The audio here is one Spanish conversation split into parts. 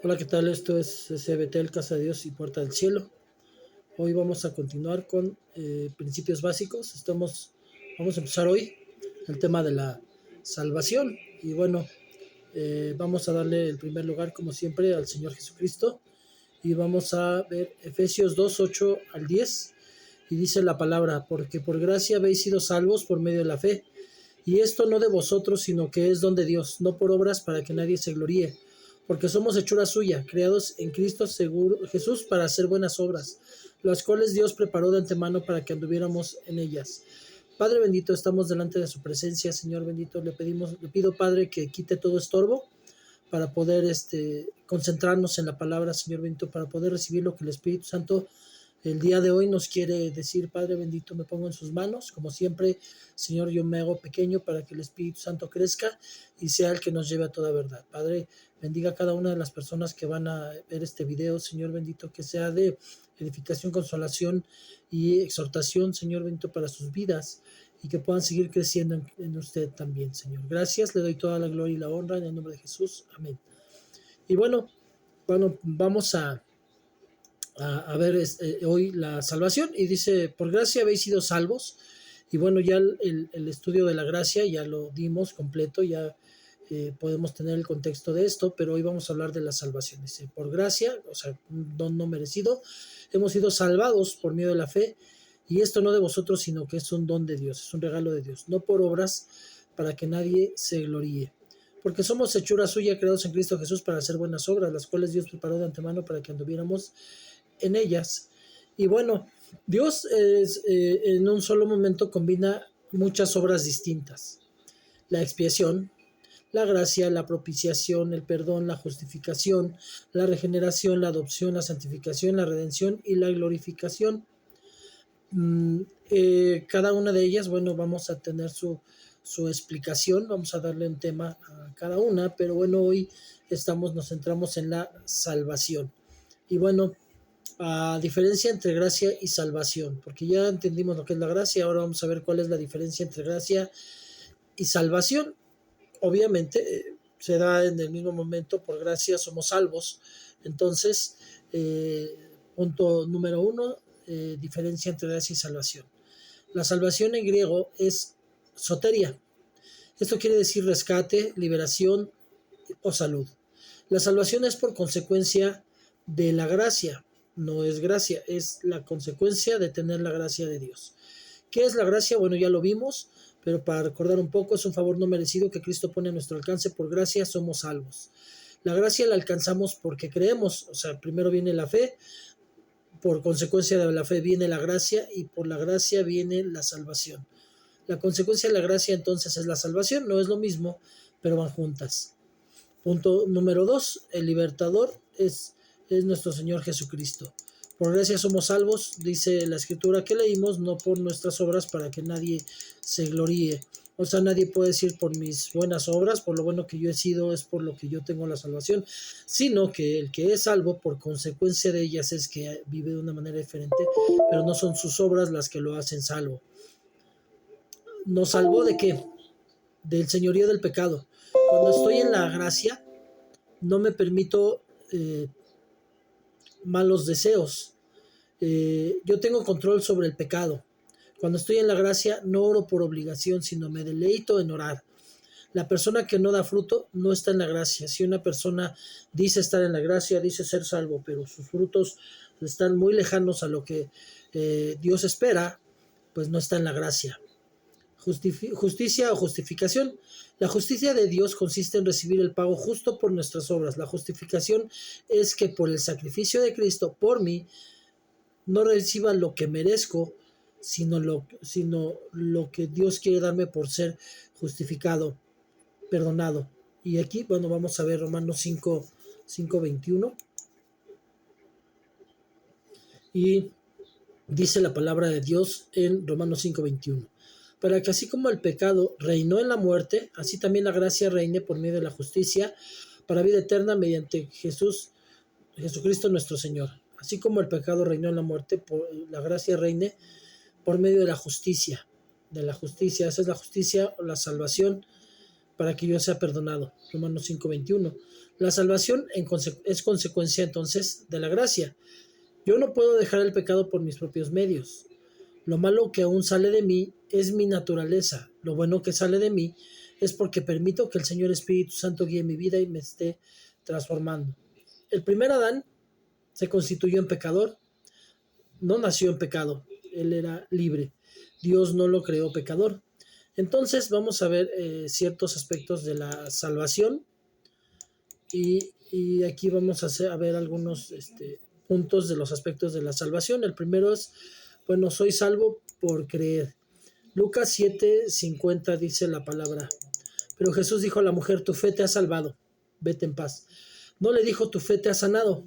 Hola, ¿qué tal? Esto es CBT, Casa de Dios y Puerta del Cielo. Hoy vamos a continuar con principios básicos. Vamos a empezar hoy el tema de la salvación. Y bueno, vamos a darle el primer lugar, como siempre, al Señor Jesucristo. Y vamos a ver Efesios 2, 8 al 10. Y dice la palabra: porque por gracia habéis sido salvos por medio de la fe. Y esto no de vosotros, sino que es don de Dios, no por obras para que nadie se gloríe, porque somos hechura suya, creados en Cristo Jesús para hacer buenas obras, las cuales Dios preparó de antemano para que anduviéramos en ellas. Padre bendito, estamos delante de su presencia, Señor bendito, le pido, Padre, que quite todo estorbo para poder concentrarnos en la palabra, Señor bendito, para poder recibir lo que el Espíritu Santo el día de hoy nos quiere decir. Padre bendito, me pongo en sus manos. Como siempre, Señor, yo me hago pequeño para que el Espíritu Santo crezca y sea el que nos lleve a toda verdad. Padre, bendiga a cada una de las personas que van a ver este video, Señor bendito, que sea de edificación, consolación y exhortación, Señor bendito, para sus vidas y que puedan seguir creciendo en usted también, Señor. Gracias, le doy toda la gloria y la honra en el nombre de Jesús. Amén. Y bueno, vamos a ver hoy la salvación, y dice: por gracia habéis sido salvos. Y bueno, ya el estudio de la gracia ya lo dimos completo, ya podemos tener el contexto de esto, pero hoy vamos a hablar de la salvación. Dice: por gracia, o sea, un don no merecido, hemos sido salvados por medio de la fe, y esto no de vosotros, sino que es un don de Dios, es un regalo de Dios, no por obras para que nadie se gloríe. Porque somos hechura suya, creados en Cristo Jesús para hacer buenas obras, las cuales Dios preparó de antemano para que anduviéramos en ellas. Y bueno, Dios en un solo momento combina muchas obras distintas: la expiación, la gracia, la propiciación, el perdón, la justificación, la regeneración, la adopción, la santificación, la redención y la glorificación. Cada una de ellas, bueno, vamos a tener su explicación, vamos a darle un tema a cada una, pero bueno, hoy nos centramos en la salvación. Y bueno, a diferencia entre gracia y salvación, porque ya entendimos lo que es la gracia, ahora vamos a ver cuál es la diferencia entre gracia y salvación. Obviamente se da en el mismo momento: por gracia somos salvos. Entonces, punto número 1, diferencia entre gracia y salvación. La salvación en griego es soteria. Esto quiere decir rescate, liberación o salud. La salvación es por consecuencia de la gracia. No es gracia, es la consecuencia de tener la gracia de Dios. ¿Qué es la gracia? Bueno, ya lo vimos, pero para recordar un poco, es un favor no merecido que Cristo pone a nuestro alcance. Por gracia somos salvos. La gracia la alcanzamos porque creemos, o sea, primero viene la fe, por consecuencia de la fe viene la gracia, y por la gracia viene la salvación. La consecuencia de la gracia entonces es la salvación, no es lo mismo, pero van juntas. Punto número 2, el libertador es nuestro Señor Jesucristo. Por gracia somos salvos, dice la escritura que leímos, no por nuestras obras para que nadie se gloríe. O sea, nadie puede decir: por mis buenas obras, por lo bueno que yo he sido, es por lo que yo tengo la salvación, sino que el que es salvo por consecuencia de ellas es que vive de una manera diferente, pero no son sus obras las que lo hacen salvo. ¿Nos salvó de qué? Del señorío del pecado. Cuando estoy en la gracia, no me permito malos deseos. Yo tengo control sobre el pecado. Cuando estoy en la gracia, no oro por obligación, sino me deleito en orar. La persona que no da fruto no está en la gracia. Si una persona dice estar en la gracia, dice ser salvo, pero sus frutos están muy lejanos a lo que Dios espera, pues no está en la gracia. Justicia o justificación. La justicia de Dios consiste en recibir el pago justo por nuestras obras. La justificación es que por el sacrificio de Cristo por mí no reciba lo que merezco, sino lo que Dios quiere darme por ser justificado, perdonado. Y aquí, bueno, vamos a ver Romanos 5:21. Y dice la palabra de Dios en Romanos 5:21: para que así como el pecado reinó en la muerte, así también la gracia reine por medio de la justicia para vida eterna mediante Jesucristo nuestro Señor. Así como el pecado reinó en la muerte, la gracia reine por medio de la justicia. Esa es la justicia o la salvación, para que yo sea perdonado. Romanos 5:21. La salvación es consecuencia entonces de la gracia. Yo no puedo dejar el pecado por mis propios medios. Lo malo que aún sale de mí es mi naturaleza. Lo bueno que sale de mí es porque permito que el Señor Espíritu Santo guíe mi vida y me esté transformando. El primer Adán se constituyó en pecador, no nació en pecado, él era libre. Dios no lo creó pecador. Entonces vamos a ver ciertos aspectos de la salvación y aquí vamos a ver algunos puntos de los aspectos de la salvación. El primero es, bueno, soy salvo por creer. Lucas 7:50 dice la palabra: pero Jesús dijo a la mujer, tu fe te ha salvado, vete en paz. No le dijo, tu fe te ha sanado.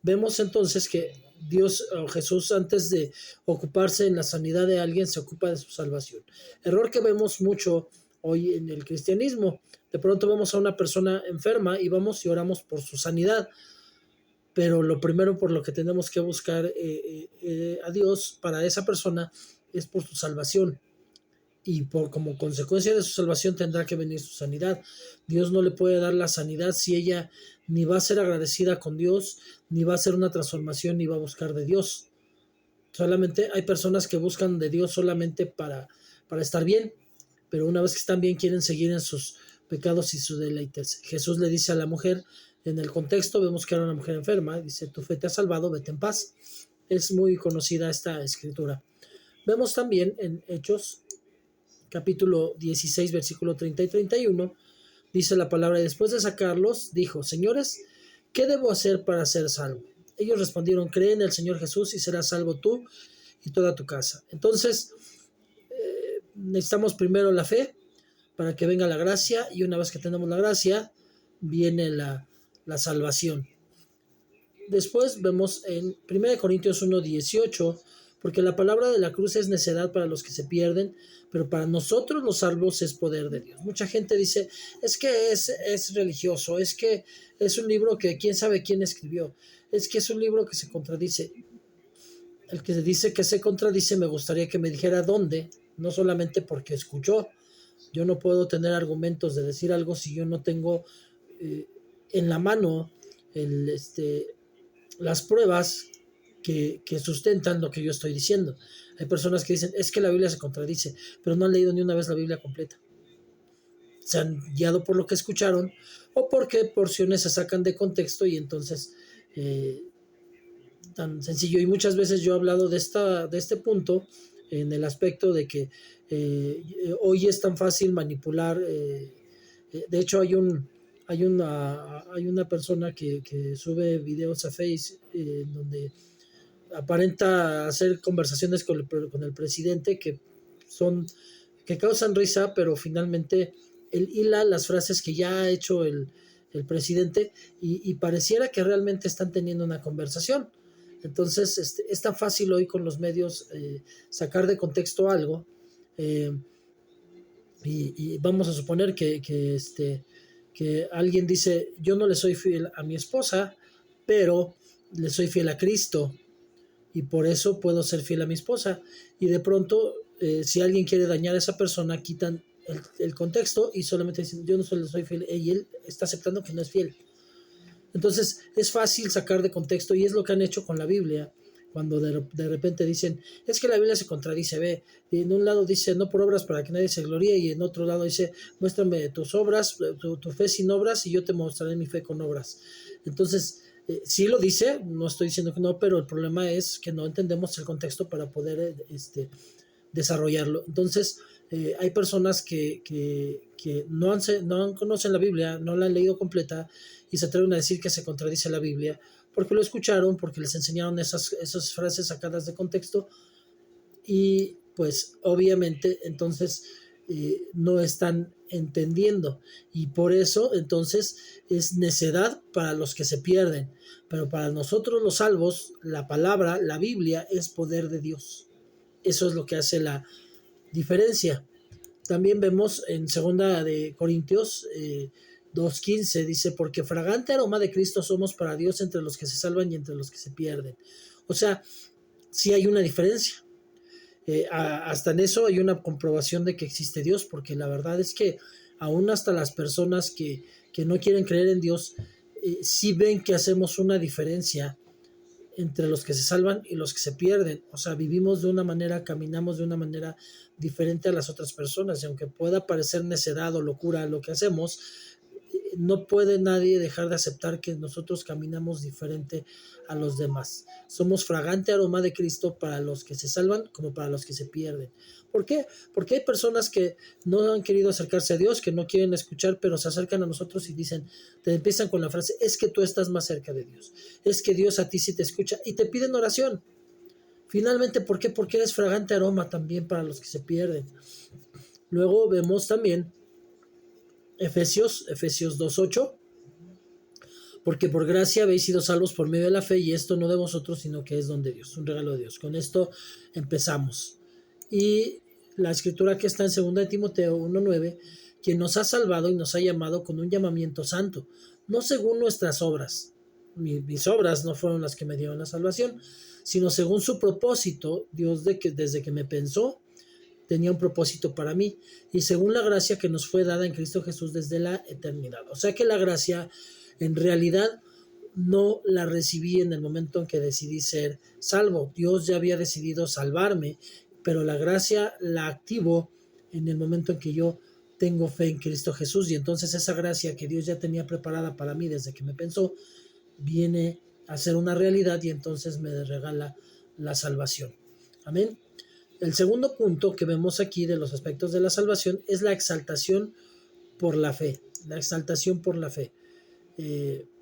Vemos entonces que Dios o Jesús, antes de ocuparse en la sanidad de alguien, se ocupa de su salvación. Error que vemos mucho hoy en el cristianismo. De pronto vemos a una persona enferma y vamos y oramos por su sanidad. Pero lo primero por lo que tenemos que buscar a Dios para esa persona es por su salvación. Y como consecuencia de su salvación tendrá que venir su sanidad. Dios no le puede dar la sanidad si ella ni va a ser agradecida con Dios, ni va a hacer una transformación, ni va a buscar de Dios. Solamente hay personas que buscan de Dios solamente para estar bien, pero una vez que están bien quieren seguir en sus pecados y sus deleites. Jesús le dice a la mujer, en el contexto vemos que era una mujer enferma, dice, tu fe te ha salvado, vete en paz. Es muy conocida esta escritura. Vemos también en Hechos capítulo 16, versículo 30 y 31, dice la palabra, y después de sacarlos, dijo, señores, ¿qué debo hacer para ser salvo? Ellos respondieron, cree en el Señor Jesús y serás salvo tú y toda tu casa. Entonces, necesitamos primero la fe para que venga la gracia, y una vez que tenemos la gracia, viene la salvación. Después vemos en 1 Corintios 1:18, porque la palabra de la cruz es necedad para los que se pierden, pero para nosotros los salvos es poder de Dios. Mucha gente dice, es que es religioso, es que es un libro que quién sabe quién escribió, es que es un libro que se contradice. El que dice que se contradice me gustaría que me dijera dónde, no solamente porque escuchó. Yo no puedo tener argumentos de decir algo si yo no tengo en la mano las pruebas que sustentan lo que yo estoy diciendo. Hay personas que dicen, es que la Biblia se contradice, pero no han leído ni una vez la Biblia completa. Se han guiado por lo que escucharon o porque porciones se sacan de contexto y entonces tan sencillo. Y muchas veces yo he hablado de este punto en el aspecto de que hoy es tan fácil manipular. De hecho, hay una persona que sube videos a Face donde aparenta hacer conversaciones con el presidente que causan risa, pero finalmente él hila las frases que ya ha hecho el presidente y pareciera que realmente están teniendo una conversación. Entonces es tan fácil hoy con los medios sacar de contexto algo y vamos a suponer que alguien dice, yo no le soy fiel a mi esposa, pero le soy fiel a Cristo y por eso puedo ser fiel a mi esposa. Y de pronto, si alguien quiere dañar a esa persona, quitan el contexto y solamente dicen, yo no solo soy fiel, y él está aceptando que no es fiel. Entonces es fácil sacar de contexto y es lo que han hecho con la Biblia. Cuando de repente dicen, es que la Biblia se contradice, ve, y en un lado dice, no por obras para que nadie se gloríe, y en otro lado dice, muéstrame tus obras, tu fe sin obras, y yo te mostraré mi fe con obras. Entonces, sí lo dice, no estoy diciendo que no, pero el problema es que no entendemos el contexto para poder desarrollarlo. Entonces, hay personas que no conocen la Biblia, no la han leído completa, y se atreven a decir que se contradice la Biblia, porque lo escucharon, porque les enseñaron esas frases sacadas de contexto, y pues obviamente entonces no están entendiendo, y por eso entonces es necedad para los que se pierden, pero para nosotros los salvos, la palabra, la Biblia es poder de Dios. Eso es lo que hace la diferencia. También vemos en 2 Corintios 2:15, dice, porque fragante aroma de Cristo somos para Dios entre los que se salvan y entre los que se pierden. O sea, sí hay una diferencia. Hasta en eso hay una comprobación de que existe Dios, porque la verdad es que Aún hasta las personas que no quieren creer en Dios, sí ven que hacemos una diferencia entre los que se salvan y los que se pierden. O sea, vivimos de una manera, caminamos de una manera diferente a las otras personas. Y aunque pueda parecer necedad o locura lo que hacemos, no puede nadie dejar de aceptar que nosotros caminamos diferente a los demás. Somos fragante aroma de Cristo para los que se salvan como para los que se pierden. ¿Por qué? Porque hay personas que no han querido acercarse a Dios, que no quieren escuchar, pero se acercan a nosotros y dicen, te empiezan con la frase, es que tú estás más cerca de Dios, es que Dios a ti sí te escucha y te piden oración. Finalmente, ¿por qué? Porque eres fragante aroma también para los que se pierden. Luego vemos también Efesios 2:8, porque por gracia habéis sido salvos por medio de la fe, y esto no de vosotros, sino que es don de Dios, un regalo de Dios. Con esto empezamos. Y la escritura que está en 2 Timoteo 1:9, quien nos ha salvado y nos ha llamado con un llamamiento santo, no según nuestras obras. Mis obras no fueron las que me dieron la salvación, sino según su propósito. Dios desde que me pensó tenía un propósito para mí, y según la gracia que nos fue dada en Cristo Jesús desde la eternidad. O sea que la gracia en realidad no la recibí en el momento en que decidí ser salvo. Dios ya había decidido salvarme, pero la gracia la activo en el momento en que yo tengo fe en Cristo Jesús, y entonces esa gracia que Dios ya tenía preparada para mí desde que me pensó viene a ser una realidad, y entonces me regala la salvación. Amén. El segundo punto que vemos aquí de los aspectos de la salvación es la exaltación por la fe. La exaltación por la fe.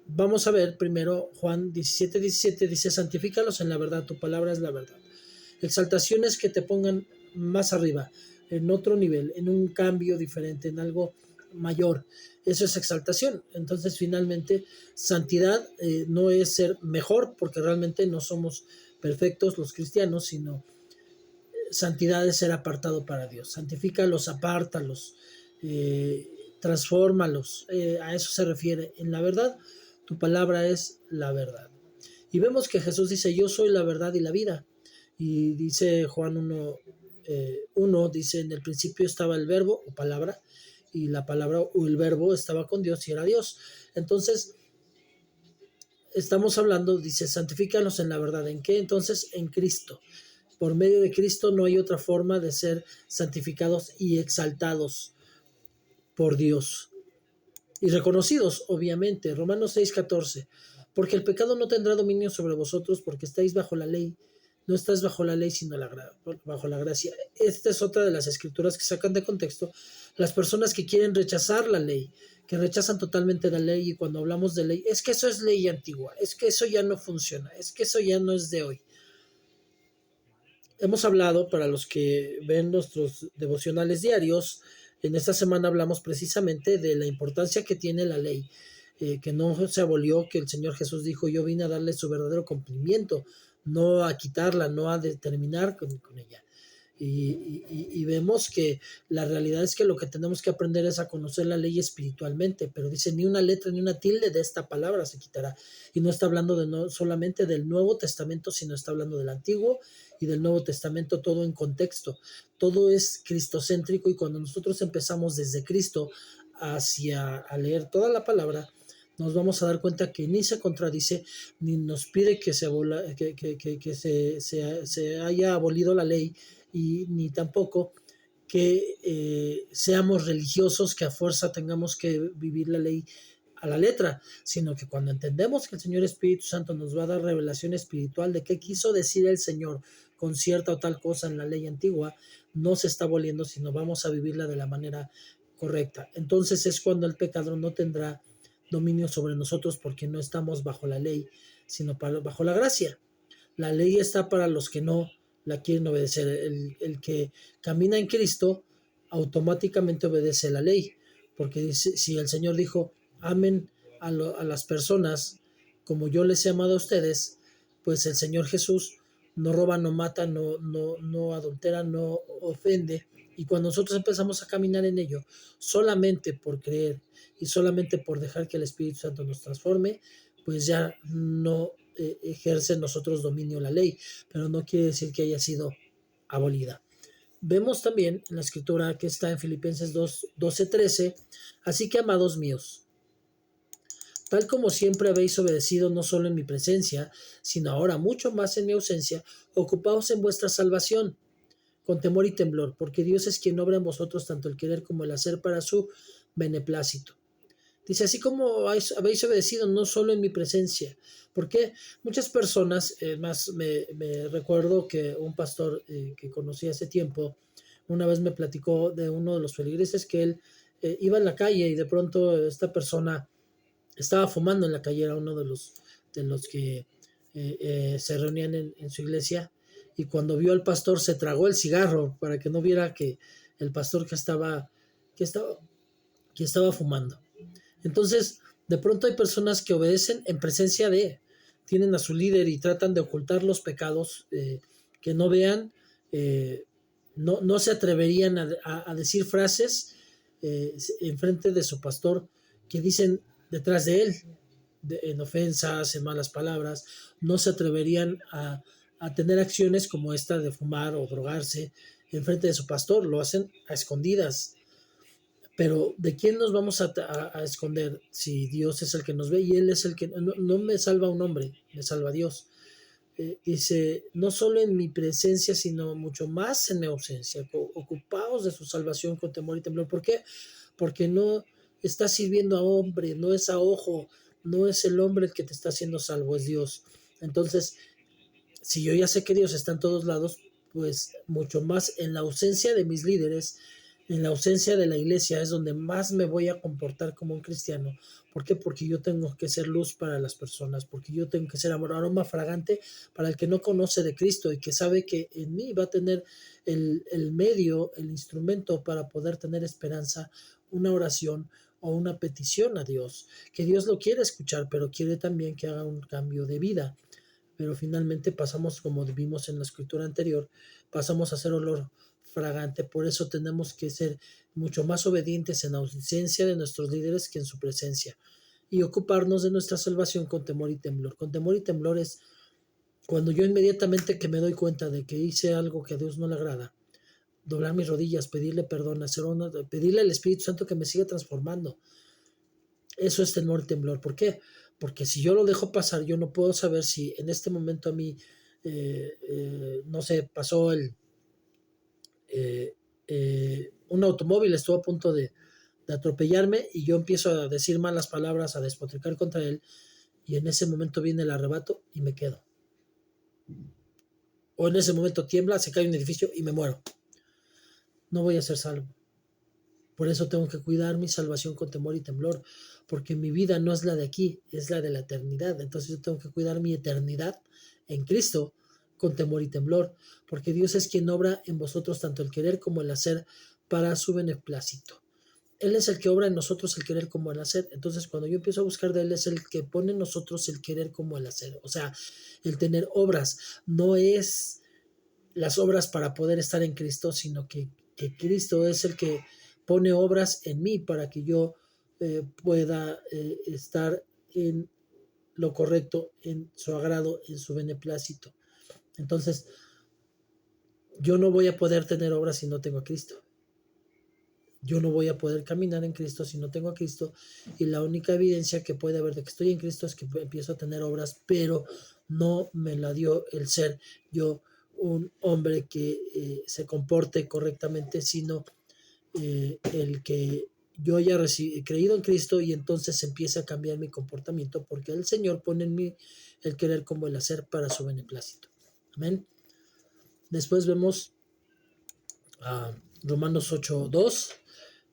Vamos a ver primero Juan 17:17 dice, santifícalos en la verdad, tu palabra es la verdad. Exaltación es que te pongan más arriba, en otro nivel, en un cambio diferente, en algo mayor. Eso es exaltación. Entonces, finalmente, santidad no es ser mejor, porque realmente no somos perfectos los cristianos, sino santidad es ser apartado para Dios. Santifícalos, apártalos, transfórmalos. A eso se refiere. En la verdad, tu palabra es la verdad. Y vemos que Jesús dice, yo soy la verdad y la vida. Y dice Juan 1, dice, en el principio estaba el verbo o palabra, y la palabra o el verbo estaba con Dios y era Dios. Entonces, estamos hablando, dice, santifícalos en la verdad. ¿En qué? Entonces, en Cristo. Por medio de Cristo no hay otra forma de ser santificados y exaltados por Dios. Y reconocidos, obviamente. Romanos 6:14. Porque el pecado no tendrá dominio sobre vosotros, porque estáis bajo la ley. No estás bajo la ley, sino bajo la gracia. Esta es otra de las escrituras que sacan de contexto las personas que quieren rechazar la ley, que rechazan totalmente la ley, y cuando hablamos de ley, es que eso es ley antigua, es que eso ya no funciona, es que eso ya no es de hoy. Hemos hablado, para los que ven nuestros devocionales diarios, en esta semana hablamos precisamente de la importancia que tiene la ley, que no se abolió, que el Señor Jesús dijo, yo vine a darle su verdadero cumplimiento, no a quitarla, no a determinar con ella. Y vemos que la realidad es que lo que tenemos que aprender es a conocer la ley espiritualmente, pero dice, ni una letra ni una tilde de esta palabra se quitará. Y no está hablando no solamente del Nuevo Testamento, sino está hablando del Antiguo y del Nuevo Testamento, todo en contexto. Todo es cristocéntrico, y cuando nosotros empezamos desde Cristo a leer toda la palabra, nos vamos a dar cuenta que ni se contradice, ni nos pide que se haya abolido la ley, y ni tampoco que seamos religiosos, que a fuerza tengamos que vivir la ley a la letra, sino que cuando entendemos que el Señor Espíritu Santo nos va a dar revelación espiritual de qué quiso decir el Señor con cierta o tal cosa en la ley antigua, no se está aboliendo, sino vamos a vivirla de la manera correcta. Entonces es cuando el pecado no tendrá dominio sobre nosotros, porque no estamos bajo la ley, sino bajo la gracia. La ley está para los que no la quieren obedecer. El que camina en Cristo automáticamente obedece la ley, porque si el Señor dijo, amen a las personas como yo les he amado a ustedes, pues el Señor Jesús no roba, no mata, no adultera, no ofende. Y cuando nosotros empezamos a caminar en ello, solamente por creer y solamente por dejar que el Espíritu Santo nos transforme, pues ya no ejerce en nosotros dominio la ley, pero no quiere decir que haya sido abolida. vemos también en la escritura que está en Filipenses 2:12-13, así que amados míos, tal como siempre habéis obedecido no solo en mi presencia, sino ahora mucho más en mi ausencia, ocupaos en vuestra salvación con temor y temblor, porque Dios es quien obra en vosotros tanto el querer como el hacer para su beneplácito. Dice, así como habéis obedecido no solo en mi presencia. Porque muchas personas, más me recuerdo que un pastor que conocí hace tiempo, una vez me platicó de uno de los feligreses que él iba en la calle y de pronto esta persona estaba fumando en la calle, era uno de los que se reunían en su iglesia, y cuando vio al pastor se tragó el cigarro para que no viera que el pastor que estaba, que estaba fumando. Entonces, de pronto hay personas que obedecen en presencia tienen a su líder y tratan de ocultar los pecados, que no vean, no se atreverían a decir frases en frente de su pastor que dicen detrás de él, en ofensas, en malas palabras, no se atreverían a tener acciones como esta de fumar o drogarse en frente de su pastor, lo hacen a escondidas. Pero ¿de quién nos vamos a esconder si Dios es el que nos ve y Él es el que... No me salva un hombre, me salva Dios. Dice, no solo en mi presencia, sino mucho más en mi ausencia. Ocupaos de su salvación con temor y temblor. ¿Por qué? Porque no está sirviendo a hombre, no es a ojo, no es el hombre el que te está haciendo salvo, es Dios. Entonces, si yo ya sé que Dios está en todos lados, pues mucho más en la ausencia de mis líderes, en la ausencia de la iglesia, es donde más me voy a comportar como un cristiano. ¿Por qué? Porque yo tengo que ser luz para las personas, porque yo tengo que ser aroma fragante para el que no conoce de Cristo y que sabe que en mí va a tener el medio, el instrumento para poder tener esperanza, una oración o una petición a Dios, que Dios lo quiere escuchar, pero quiere también que haga un cambio de vida. Pero finalmente pasamos, como vimos en la escritura anterior, pasamos a ser olor fragante. Por eso tenemos que ser mucho más obedientes en ausencia de nuestros líderes que en su presencia, y ocuparnos de nuestra salvación con temor y temblor. Con temor y temblor es cuando yo inmediatamente que me doy cuenta de que hice algo que a Dios no le agrada, doblar mis rodillas, pedirle perdón, pedirle al Espíritu Santo que me siga transformando. Eso es temor y temblor. ¿Por qué? Porque si yo lo dejo pasar, yo no puedo saber si en este momento a mí, no sé, pasó un automóvil, estuvo a punto de atropellarme y yo empiezo a decir malas palabras, a despotricar contra él, y en ese momento viene el arrebato y me quedo. O en ese momento tiembla, se cae un edificio y me muero. No voy a ser salvo. Por eso tengo que cuidar mi salvación con temor y temblor, porque mi vida no es la de aquí, es la de la eternidad. Entonces yo tengo que cuidar mi eternidad en Cristo con temor y temblor, porque Dios es quien obra en vosotros tanto el querer como el hacer para su beneplácito. Él es el que obra en nosotros el querer como el hacer. Entonces cuando yo empiezo a buscar de Él, es el que pone en nosotros el querer como el hacer. O sea, el tener obras no es las obras para poder estar en Cristo, sino que Cristo es el que pone obras en mí para que yo pueda estar en lo correcto, en su agrado, en su beneplácito. Entonces, yo no voy a poder tener obras si no tengo a Cristo. Yo no voy a poder caminar en Cristo si no tengo a Cristo, y la única evidencia que puede haber de que estoy en Cristo es que empiezo a tener obras, pero no me la dio el ser yo un hombre que se comporte correctamente, sino el que yo haya creído en Cristo, y entonces empieza a cambiar mi comportamiento, porque el Señor pone en mí el querer como el hacer para su beneplácito. Amén. Después vemos a Romanos 8:2.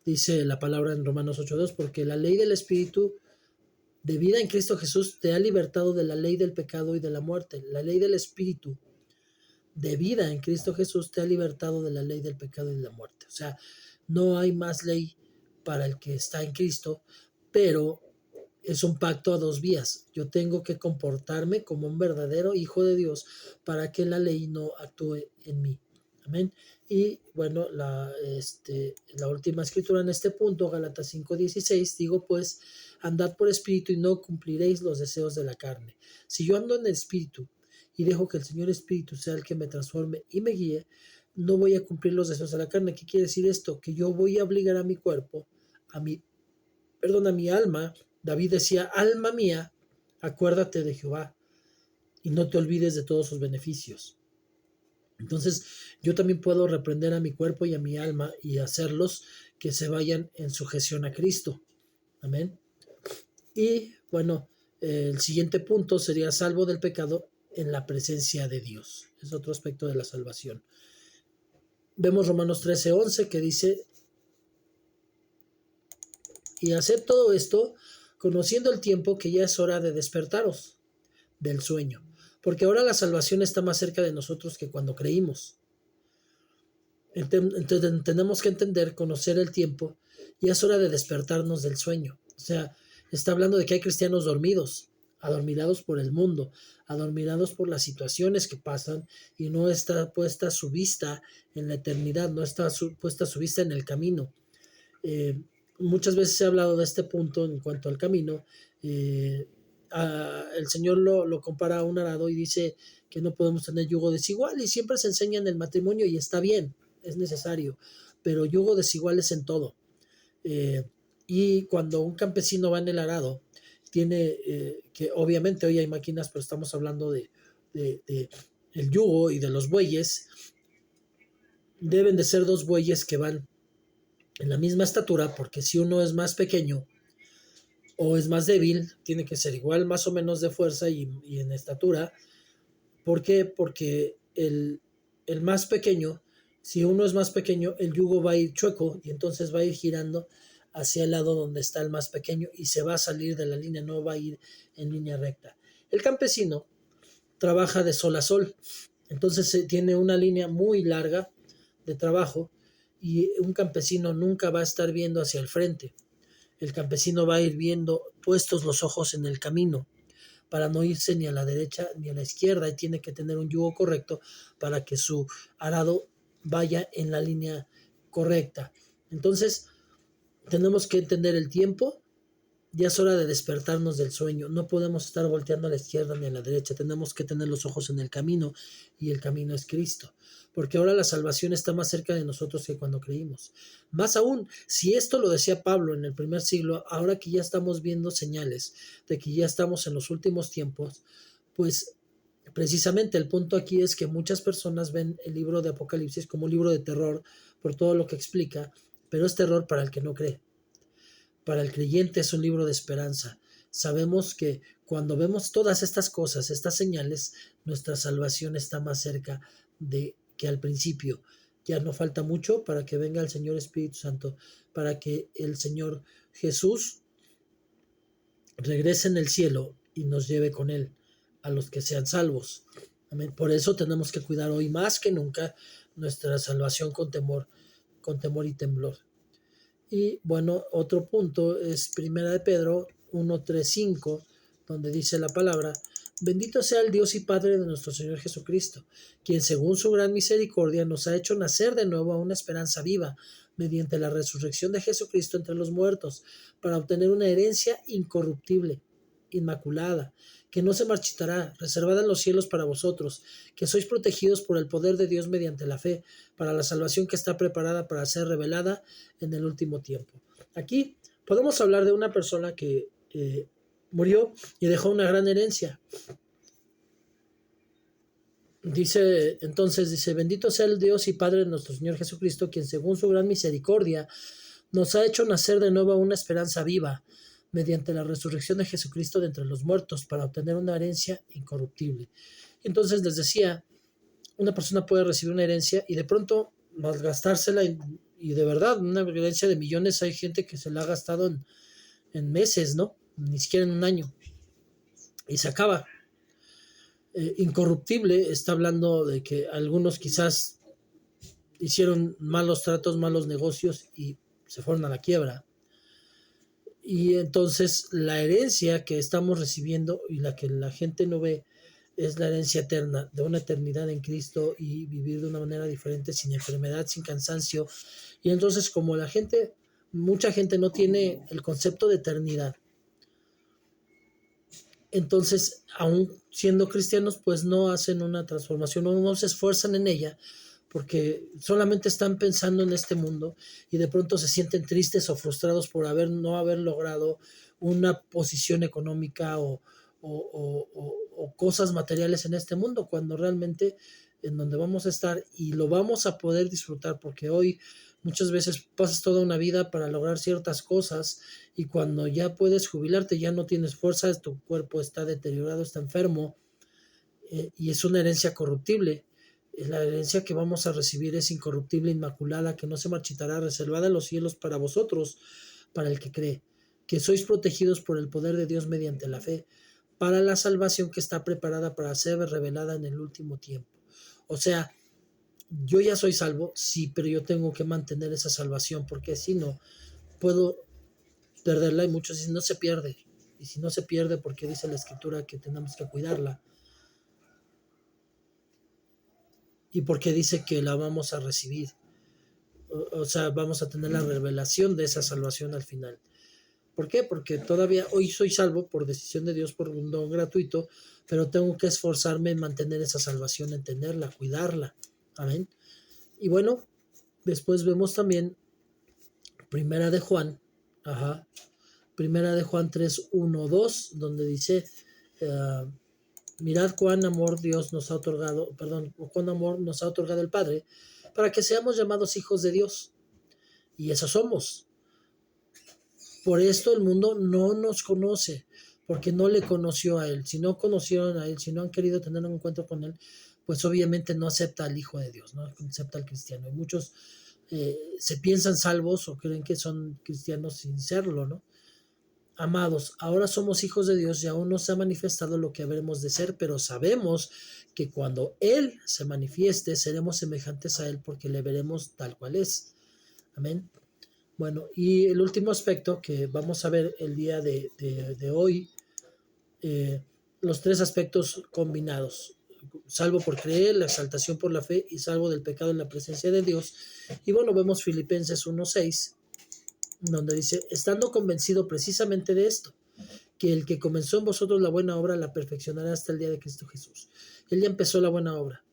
Dice la palabra en Romanos 8:2, porque la ley del Espíritu de vida en Cristo Jesús te ha libertado de la ley del pecado y de la muerte. La ley del Espíritu de vida en Cristo Jesús te ha libertado de la ley del pecado y de la muerte. O sea, no hay más ley para el que está en Cristo, pero es un pacto a dos vías. Yo tengo que comportarme como un verdadero hijo de Dios para que la ley no actúe en mí. Amén. Y bueno, la última escritura en este punto, Gálatas 5:16, digo pues, andad por espíritu y no cumpliréis los deseos de la carne. Si yo ando en el espíritu y dejo que el Señor Espíritu sea el que me transforme y me guíe, no voy a cumplir los deseos de la carne. ¿Qué quiere decir esto? Que yo voy a obligar a mi cuerpo, a mi alma. David decía, alma mía, acuérdate de Jehová y no te olvides de todos sus beneficios. Entonces, yo también puedo reprender a mi cuerpo y a mi alma y hacerlos que se vayan en sujeción a Cristo. Amén. Y bueno, el siguiente punto sería salvo del pecado en la presencia de Dios. Es otro aspecto de la salvación. Vemos Romanos 13:11 que dice, y haced todo esto conociendo el tiempo que ya es hora de despertaros del sueño, porque ahora la salvación está más cerca de nosotros que cuando creímos. Entonces tenemos que entender, conocer el tiempo, y es hora de despertarnos del sueño. O sea, está hablando de que hay cristianos dormidos, adormilados por el mundo, adormilados por las situaciones que pasan, y no está puesta su vista en la eternidad, no está puesta su vista en el camino. Muchas veces se ha hablado de este punto en cuanto al camino. El Señor lo compara a un arado y dice que no podemos tener yugo desigual, y siempre se enseña en el matrimonio y está bien, es necesario, pero yugo desigual es en todo. Y cuando un campesino va en el arado, tiene que obviamente hoy hay máquinas, pero estamos hablando de el yugo y de los bueyes. Deben de ser dos bueyes que van en la misma estatura, porque si uno es más pequeño o es más débil, tiene que ser igual más o menos de fuerza y en estatura. ¿Por qué? Porque el más pequeño, si uno es más pequeño, el yugo va a ir chueco y entonces va a ir girando hacia el lado donde está el más pequeño y se va a salir de la línea, no va a ir en línea recta. El campesino trabaja de sol a sol, entonces tiene una línea muy larga de trabajo, y un campesino nunca va a estar viendo hacia el frente. El campesino va a ir viendo puestos los ojos en el camino para no irse ni a la derecha ni a la izquierda, y tiene que tener un yugo correcto para que su arado vaya en la línea correcta. Entonces, tenemos que entender el tiempo. Ya es hora de despertarnos del sueño. No podemos estar volteando a la izquierda ni a la derecha. Tenemos que tener los ojos en el camino, y el camino es Cristo. Porque ahora la salvación está más cerca de nosotros que cuando creímos. Más aún, si esto lo decía Pablo en el primer siglo, ahora que ya estamos viendo señales de que ya estamos en los últimos tiempos, pues precisamente el punto aquí es que muchas personas ven el libro de Apocalipsis como un libro de terror por todo lo que explica, pero es terror para el que no cree. Para el creyente es un libro de esperanza. Sabemos que cuando vemos todas estas cosas, estas señales, nuestra salvación está más cerca de que al principio. Ya no falta mucho para que venga el Señor Espíritu Santo, para que el Señor Jesús regrese en el cielo y nos lleve con Él a los que sean salvos. Amén. Por eso tenemos que cuidar hoy más que nunca nuestra salvación con temor y temblor. Y bueno, otro punto es Primera de Pedro 1:3-5, donde dice la palabra: bendito sea el Dios y Padre de nuestro Señor Jesucristo, quien según su gran misericordia nos ha hecho nacer de nuevo a una esperanza viva, mediante la resurrección de Jesucristo entre los muertos, para obtener una herencia incorruptible, inmaculada, que no se marchitará, reservada en los cielos para vosotros, que sois protegidos por el poder de Dios mediante la fe, para la salvación que está preparada para ser revelada en el último tiempo. Aquí podemos hablar de una persona que murió y dejó una gran herencia. Dice, bendito sea el Dios y Padre de nuestro Señor Jesucristo, quien según su gran misericordia nos ha hecho nacer de nuevo una esperanza viva, mediante la resurrección de Jesucristo de entre los muertos, para obtener una herencia incorruptible. Entonces les decía, una persona puede recibir una herencia y de pronto malgastársela, y de verdad, una herencia de millones, hay gente que se la ha gastado en meses, ¿no? Ni siquiera en un año, y se acaba. Incorruptible está hablando de que algunos quizás hicieron malos tratos, malos negocios y se fueron a la quiebra. Y entonces la herencia que estamos recibiendo y la que la gente no ve es la herencia eterna, de una eternidad en Cristo y vivir de una manera diferente, sin enfermedad, sin cansancio. Y entonces, como mucha gente no tiene el concepto de eternidad, entonces, aún siendo cristianos, pues no hacen una transformación, no se esfuerzan en ella, porque solamente están pensando en este mundo y de pronto se sienten tristes o frustrados por no haber logrado una posición económica o cosas materiales en este mundo, cuando realmente en donde vamos a estar y lo vamos a poder disfrutar, porque hoy muchas veces pasas toda una vida para lograr ciertas cosas y cuando ya puedes jubilarte ya no tienes fuerzas, tu cuerpo está deteriorado, está enfermo, y es una herencia corruptible. La herencia que vamos a recibir es incorruptible, inmaculada, que no se marchitará, reservada en los cielos para vosotros, para el que cree, que sois protegidos por el poder de Dios mediante la fe, para la salvación que está preparada para ser revelada en el último tiempo. O sea, yo ya soy salvo, sí, pero yo tengo que mantener esa salvación, porque si no, puedo perderla, y muchos dicen, no se pierde. Y si no se pierde, porque dice la Escritura que tenemos que cuidarla. Y porque dice que la vamos a recibir. O sea, vamos a tener la revelación de esa salvación al final. ¿Por qué? Porque todavía hoy soy salvo por decisión de Dios, por un don gratuito, pero tengo que esforzarme en mantener esa salvación, en tenerla, cuidarla. Amén. Y bueno, después vemos también Primera de Juan, Primera de Juan 3, 1, 2, donde dice, mirad cuán amor Dios nos ha otorgado, cuán amor nos ha otorgado el Padre, para que seamos llamados hijos de Dios. Y eso somos. Por esto el mundo no nos conoce, porque no le conoció a Él. Si no conocieron a Él, si no han querido tener un encuentro con Él, pues obviamente no acepta al Hijo de Dios, no acepta al cristiano. Y muchos se piensan salvos o creen que son cristianos sin serlo, ¿no? Amados, ahora somos hijos de Dios y aún no se ha manifestado lo que habremos de ser, pero sabemos que cuando Él se manifieste, seremos semejantes a Él porque le veremos tal cual es. Amén. Bueno, y el último aspecto que vamos a ver el día de hoy, los tres aspectos combinados: salvo por creer, la exaltación por la fe y salvo del pecado en la presencia de Dios. Y bueno, vemos Filipenses 1:6, donde dice, estando convencido precisamente de esto, que el que comenzó en vosotros la buena obra la perfeccionará hasta el día de Cristo Jesús. Él ya empezó la buena obra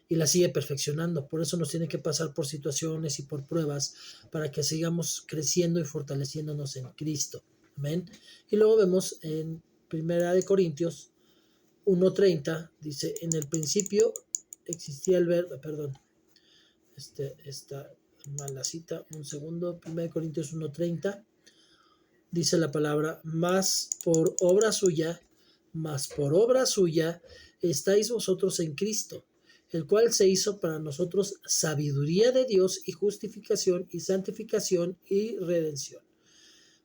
y la sigue perfeccionando. Por eso nos tiene que pasar por situaciones y por pruebas para que sigamos creciendo y fortaleciéndonos en Cristo. Amén. Y luego vemos en Primera de Corintios 1:30, dice, en el principio existía el verbo, esta mala cita, un segundo, 1 Corintios 1:30, dice la palabra, más por obra suya, estáis vosotros en Cristo, el cual se hizo para nosotros sabiduría de Dios y justificación y santificación y redención.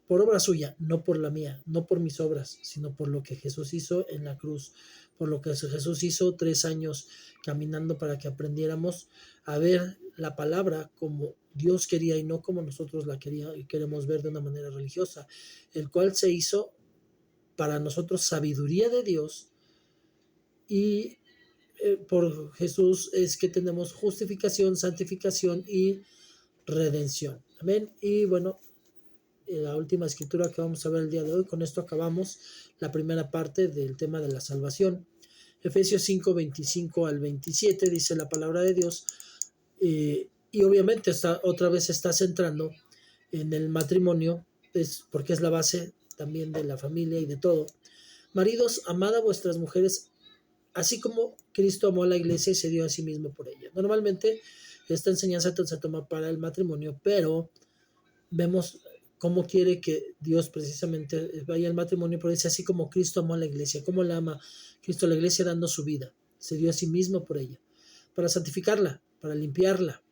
Por obra suya, no por la mía, no por mis obras, sino por lo que Jesús hizo en la cruz, por lo que Jesús hizo 3 años caminando para que aprendiéramos a ver la palabra como Dios quería y no como nosotros la queremos ver de una manera religiosa, el cual se hizo para nosotros sabiduría de Dios, y por Jesús es que tenemos justificación, santificación y redención. Amén. Y bueno, la última escritura que vamos a ver el día de hoy, con esto acabamos la primera parte del tema de la salvación. Efesios 5:25 al 27 dice la palabra de Dios, y obviamente otra vez está centrando en el matrimonio, porque es la base también de la familia y de todo. Maridos, amad a vuestras mujeres, así como Cristo amó a la iglesia y se dio a sí mismo por ella. Normalmente esta enseñanza se toma para el matrimonio, pero vemos cómo quiere que Dios precisamente vaya al matrimonio, pero dice así como Cristo amó a la iglesia. ¿Cómo la ama Cristo a la iglesia? Dando su vida. Se dio a sí mismo por ella, para santificarla, para limpiarla,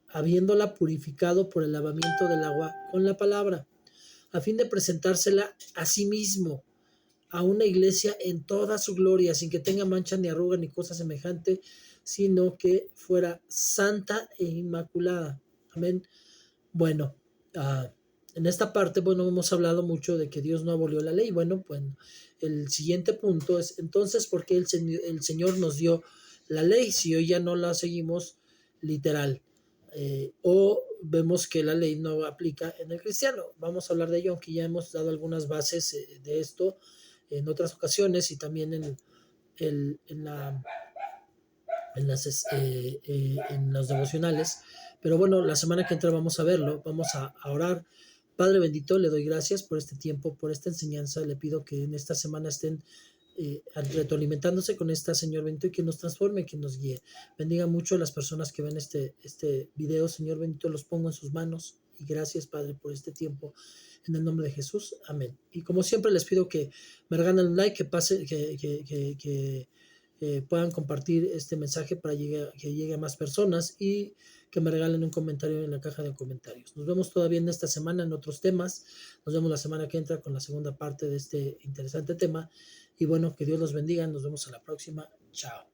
habiéndola purificado por el lavamiento del agua con la palabra, a fin de presentársela a sí mismo, a una iglesia en toda su gloria, sin que tenga mancha ni arruga ni cosa semejante, sino que fuera santa e inmaculada. Amén. Bueno, en esta parte, bueno, hemos hablado mucho de que Dios no abolió la ley. Bueno, pues el siguiente punto es, entonces, ¿por qué el Señor nos dio la ley si hoy ya no la seguimos literal? O vemos que la ley no aplica en el cristiano. Vamos a hablar de ello, aunque ya hemos dado algunas bases de esto en otras ocasiones y también en en los devocionales. Pero bueno, la semana que entra vamos a verlo, vamos a orar. Padre bendito, le doy gracias por este tiempo, por esta enseñanza. Le pido que en esta semana estén retroalimentándose con esta, Señor bendito, y que nos transforme, que nos guíe. Bendiga mucho a las personas que ven este video, Señor bendito, los pongo en sus manos. Y gracias, Padre, por este tiempo. En el nombre de Jesús, amén. Y como siempre les pido que me regalen un like, que pase, que puedan compartir este mensaje para que llegue a más personas y que me regalen un comentario en la caja de comentarios. Nos vemos todavía en esta semana en otros temas. Nos vemos la semana que entra con la segunda parte de este interesante tema. Y bueno, que Dios los bendiga. Nos vemos a la próxima. Chao.